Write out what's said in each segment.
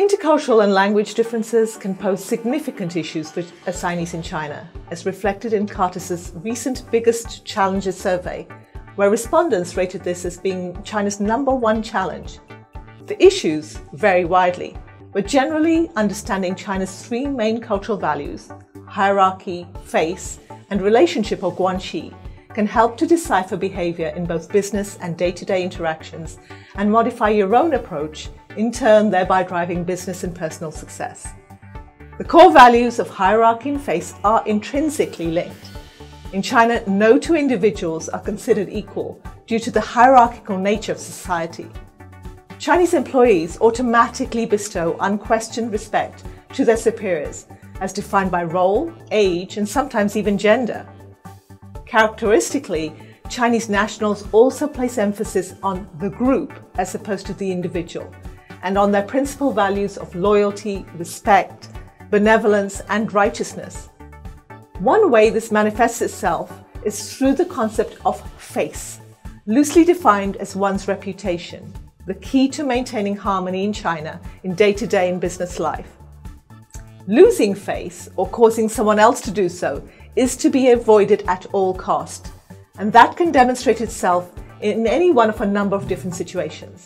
Intercultural and language differences can pose significant issues for assignees in China, as reflected in Cartus's recent Biggest Challenges survey, where respondents rated this as being China's #1 challenge. The issues vary widely, but generally understanding China's 3 main cultural values, hierarchy, face, and relationship or guanxi, can help to decipher behavior in both business and day-to-day interactions and modify your own approach, in turn thereby driving business and personal success. The core values of hierarchy and face are intrinsically linked. In China, no 2 individuals are considered equal due to the hierarchical nature of society. Chinese employees automatically bestow unquestioned respect to their superiors, as defined by role, age, and sometimes even gender. Characteristically, Chinese nationals also place emphasis on the group as opposed to the individual, and on their principal values of loyalty, respect, benevolence, and righteousness. One way this manifests itself is through the concept of face, loosely defined as one's reputation, the key to maintaining harmony in China in day-to-day and business life. Losing face, or causing someone else to do so, is to be avoided at all cost, and that can demonstrate itself in any one of a number of different situations.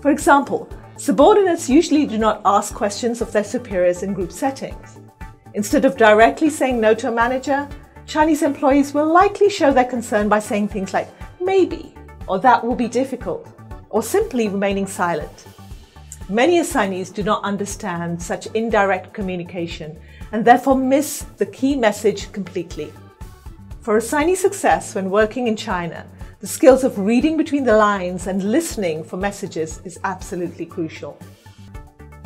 For example, subordinates usually do not ask questions of their superiors in group settings. Instead of directly saying no to a manager, Chinese employees will likely show their concern by saying things like maybe, or that will be difficult, or simply remaining silent. Many assignees do not understand such indirect communication and therefore miss the key message completely. For assignee success when working in China, the skills of reading between the lines and listening for messages is absolutely crucial.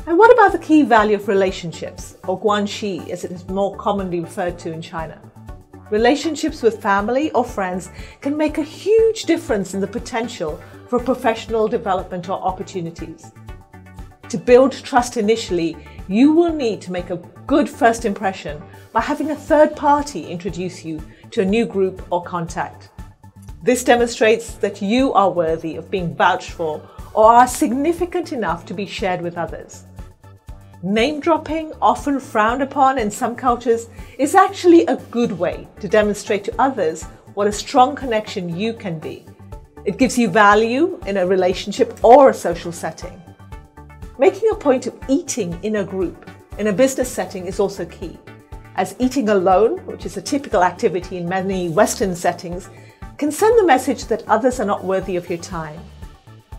And what about the key value of relationships, or guanxi as it is more commonly referred to in China? Relationships with family or friends can make a huge difference in the potential for professional development or opportunities. To build trust initially, you will need to make a good first impression by having a third party introduce you to a new group or contact. This demonstrates that you are worthy of being vouched for or are significant enough to be shared with others. Name dropping, often frowned upon in some cultures, is actually a good way to demonstrate to others what a strong connection you can be. It gives you value in a relationship or a social setting. Making a point of eating in a group in a business setting is also key, as eating alone, which is a typical activity in many Western settings, can send the message that others are not worthy of your time.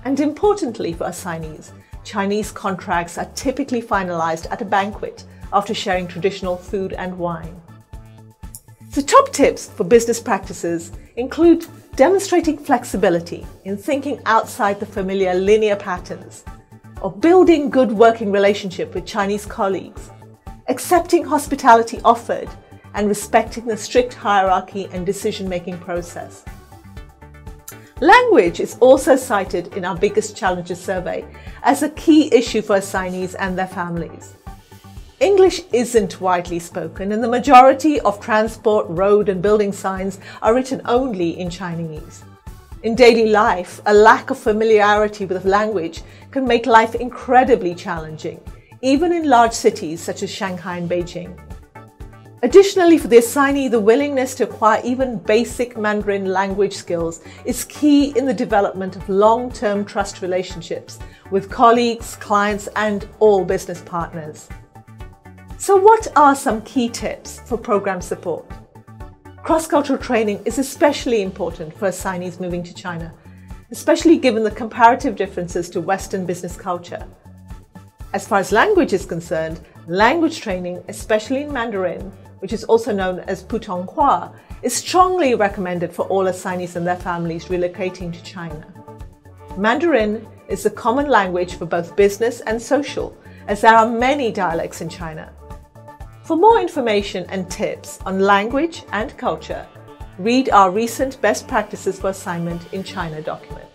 And importantly for assignees, Chinese contracts are typically finalized at a banquet after sharing traditional food and wine. So top tips for business practices include demonstrating flexibility in thinking outside the familiar linear patterns, of building good working relationship with Chinese colleagues, accepting hospitality offered, and respecting the strict hierarchy and decision-making process. Language is also cited in our Biggest Challenges survey as a key issue for assignees and their families. English isn't widely spoken, and the majority of transport, road, and building signs are written only in Chinese. In daily life, a lack of familiarity with language can make life incredibly challenging, even in large cities such as Shanghai and Beijing. Additionally, for the assignee, the willingness to acquire even basic Mandarin language skills is key in the development of long-term trust relationships with colleagues, clients, and all business partners. So what are some key tips for program support? Cross-cultural training is especially important for assignees moving to China, especially given the comparative differences to Western business culture. As far as language is concerned, language training, especially in Mandarin, which is also known as Putonghua, is strongly recommended for all assignees and their families relocating to China. Mandarin is the common language for both business and social, as there are many dialects in China. For more information and tips on language and culture, read our recent Best Practices for Assignment in China document.